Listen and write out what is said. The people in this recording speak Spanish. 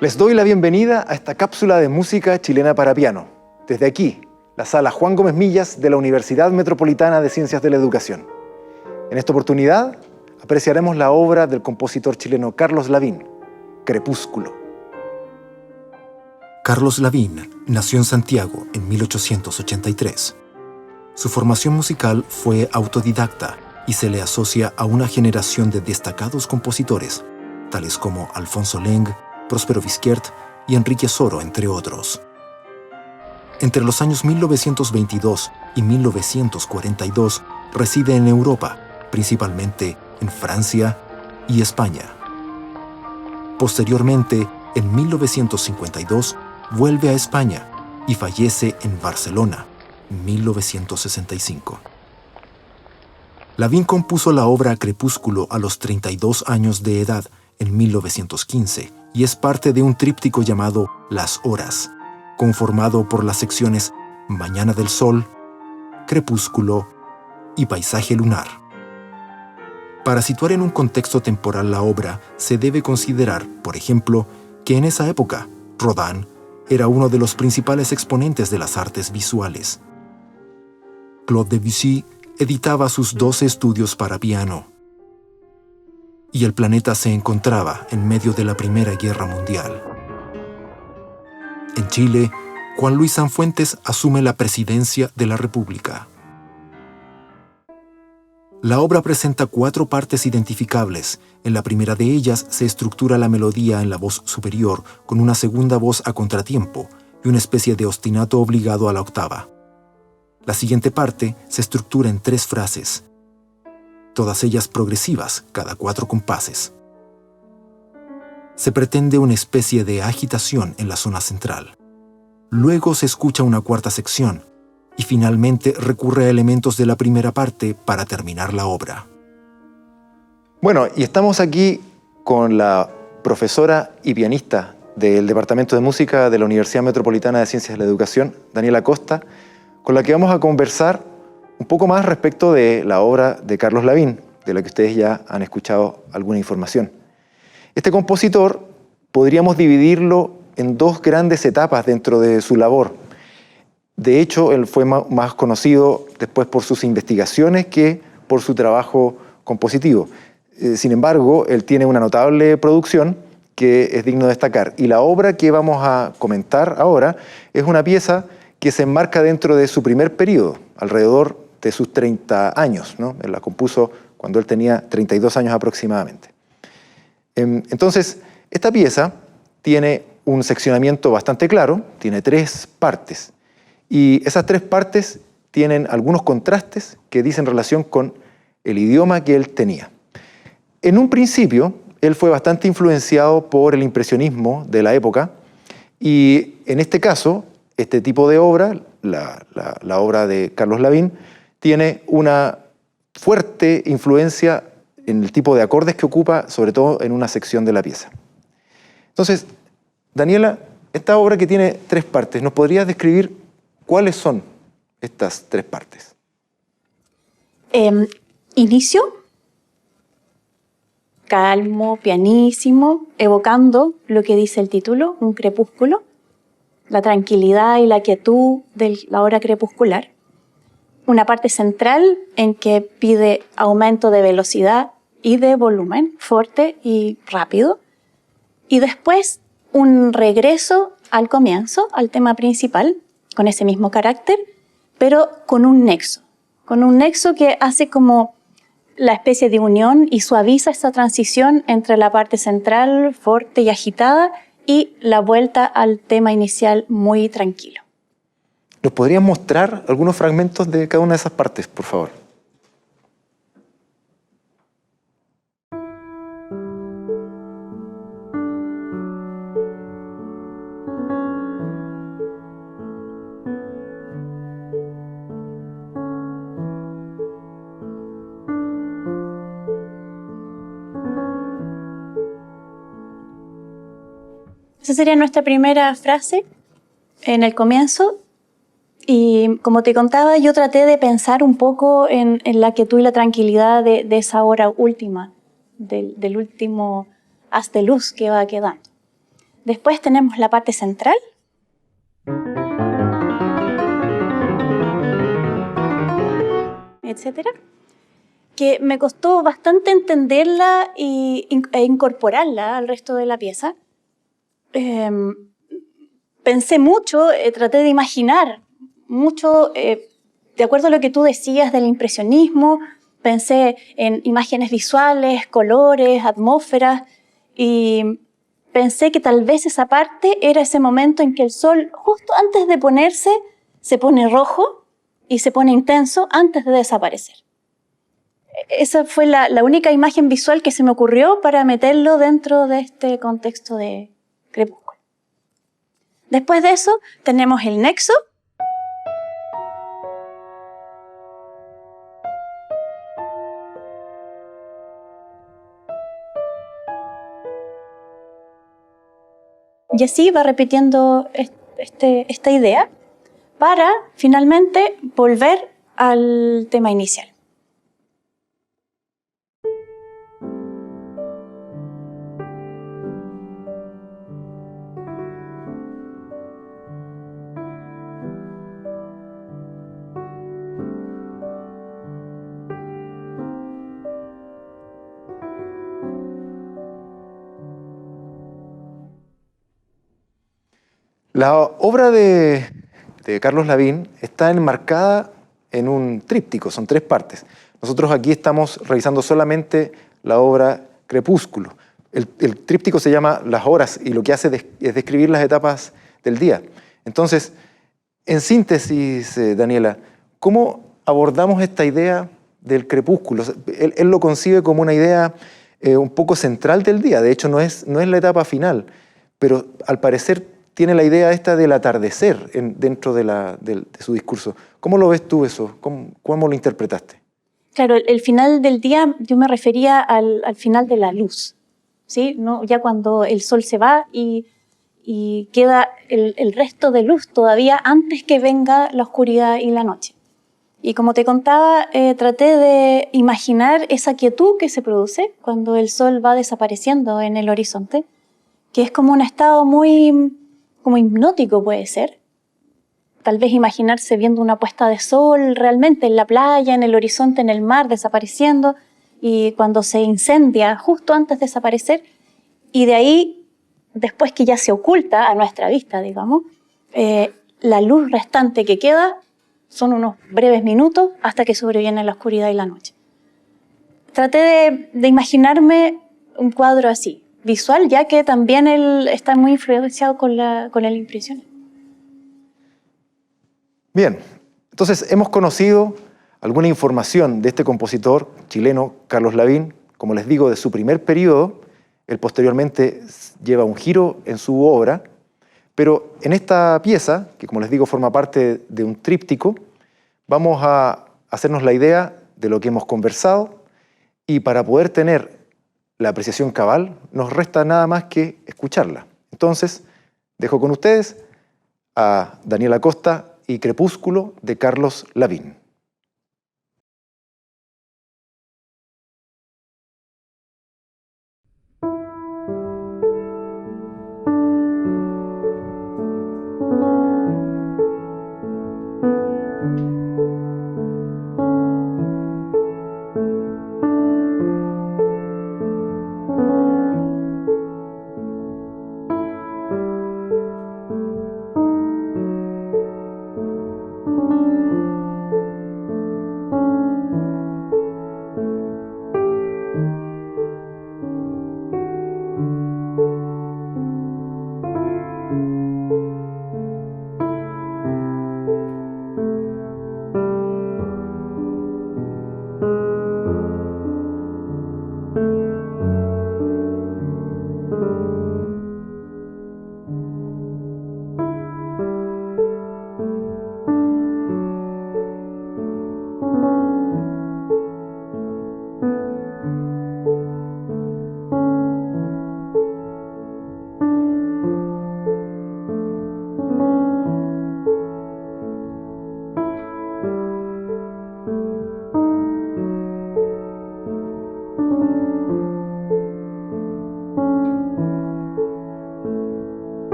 Les doy la bienvenida a esta cápsula de música chilena para piano. Desde aquí, la sala Juan Gómez Millas de la Universidad Metropolitana de Ciencias de la Educación. En esta oportunidad, apreciaremos la obra del compositor chileno Carlos Lavín, Crepúsculo. Carlos Lavín nació en Santiago en 1883. Su formación musical fue autodidacta y se le asocia a una generación de destacados compositores, tales como Alfonso Leng, Próspero Vizquert y Enrique Soro, entre otros. Entre los años 1922 y 1942 reside en Europa, principalmente en Francia y España. Posteriormente, en 1952, vuelve a España y fallece en Barcelona, en 1965. Lavín compuso la obra Crepúsculo a los 32 años de edad, en 1915, y es parte de un tríptico llamado Las Horas, conformado por las secciones Mañana del Sol, Crepúsculo y Paisaje Lunar. Para situar en un contexto temporal la obra, se debe considerar, por ejemplo, que en esa época, Rodin era uno de los principales exponentes de las artes visuales. Claude Debussy editaba sus 12 estudios para piano, y el planeta se encontraba en medio de la Primera Guerra Mundial. En Chile, Juan Luis Sanfuentes asume la presidencia de la República. La obra presenta 4 partes identificables. En la primera de ellas se estructura la melodía en la voz superior con una segunda voz a contratiempo y una especie de ostinato obligado a la octava. La siguiente parte se estructura en 3 frases, todas ellas progresivas, cada 4 compases. Se pretende una especie de agitación en la zona central. Luego se escucha una cuarta sección y finalmente recurre a elementos de la primera parte para terminar la obra. Bueno, y estamos aquí con la profesora y pianista del Departamento de Música de la Universidad Metropolitana de Ciencias de la Educación, Daniela Costa, con la que vamos a conversar un poco más respecto de la obra de Carlos Lavín, de la que ustedes ya han escuchado alguna información. Este compositor podríamos dividirlo en 2 grandes etapas dentro de su labor. De hecho, él fue más conocido después por sus investigaciones que por su trabajo compositivo. Sin embargo, él tiene una notable producción que es digno de destacar. Y la obra que vamos a comentar ahora es una pieza que se enmarca dentro de su primer periodo, alrededor de sus 30 años, ¿no? Él la compuso cuando él tenía 32 años aproximadamente. Entonces, esta pieza tiene un seccionamiento bastante claro, tiene 3 partes, y esas 3 partes tienen algunos contrastes que dicen relación con el idioma que él tenía. En un principio, él fue bastante influenciado por el impresionismo de la época, y en este caso, este tipo de obra, la obra de Carlos Lavín, tiene una fuerte influencia en el tipo de acordes que ocupa, sobre todo en una sección de la pieza. Entonces, Daniela, esta obra que tiene 3 partes, ¿nos podrías describir cuáles son estas 3 partes? Inicio, calmo, pianísimo, evocando lo que dice el título, un crepúsculo, la tranquilidad y la quietud de la hora crepuscular. Una parte central en que pide aumento de velocidad y de volumen, fuerte y rápido. Y después un regreso al comienzo, al tema principal, con ese mismo carácter, pero con un nexo que hace como la especie de unión y suaviza esta transición entre la parte central, fuerte y agitada, y la vuelta al tema inicial muy tranquilo. ¿Nos podrías mostrar algunos fragmentos de cada una de esas partes, por favor? Esa sería nuestra primera frase en el comienzo. Y como te contaba, yo traté de pensar un poco en la quietud y la tranquilidad de esa hora última, del último haz de luz que va quedando. Después tenemos la parte central. Etcétera. Que me costó bastante entenderla e incorporarla al resto de la pieza. Pensé mucho, traté de imaginar mucho, de acuerdo a lo que tú decías del impresionismo, pensé en imágenes visuales, colores, atmósferas, y pensé que tal vez esa parte era ese momento en que el sol, justo antes de ponerse, se pone rojo y se pone intenso antes de desaparecer. Esa fue la única imagen visual que se me ocurrió para meterlo dentro de este contexto de Crepúsculo. Después de eso tenemos el nexo. Y así va repitiendo esta idea para finalmente volver al tema inicial. La obra de Carlos Lavín está enmarcada en un tríptico, son 3 partes. Nosotros aquí estamos revisando solamente la obra Crepúsculo. El tríptico se llama Las Horas y lo que hace es describir las etapas del día. Entonces, en síntesis, Daniela, ¿cómo abordamos esta idea del crepúsculo? Él lo concibe como una idea un poco central del día. De hecho, no es la etapa final, pero al parecer tiene la idea esta del atardecer dentro de su discurso. ¿Cómo lo ves tú eso? ¿Cómo lo interpretaste? Claro, el final del día yo me refería al final de la luz, ¿sí? ¿No? Ya cuando el sol se va y queda el resto de luz todavía antes que venga la oscuridad y la noche. Y como te contaba, traté de imaginar esa quietud que se produce cuando el sol va desapareciendo en el horizonte, que es como un estado muy como hipnótico puede ser. Tal vez imaginarse viendo una puesta de sol realmente en la playa, en el horizonte, en el mar, desapareciendo, y cuando se incendia justo antes de desaparecer, y de ahí, después que ya se oculta a nuestra vista, digamos, la luz restante que queda son unos breves minutos hasta que sobreviene la oscuridad y la noche. Traté de imaginarme un cuadro así, visual, ya que también él está muy influenciado con el impresionismo. Bien, entonces hemos conocido alguna información de este compositor chileno, Carlos Lavín, como les digo, de su primer periodo. Él posteriormente lleva un giro en su obra, pero en esta pieza, que como les digo forma parte de un tríptico, vamos a hacernos la idea de lo que hemos conversado, y para poder tener la apreciación cabal, nos resta nada más que escucharla. Entonces, dejo con ustedes a Daniela Costa y Crepúsculo de Carlos Lavín.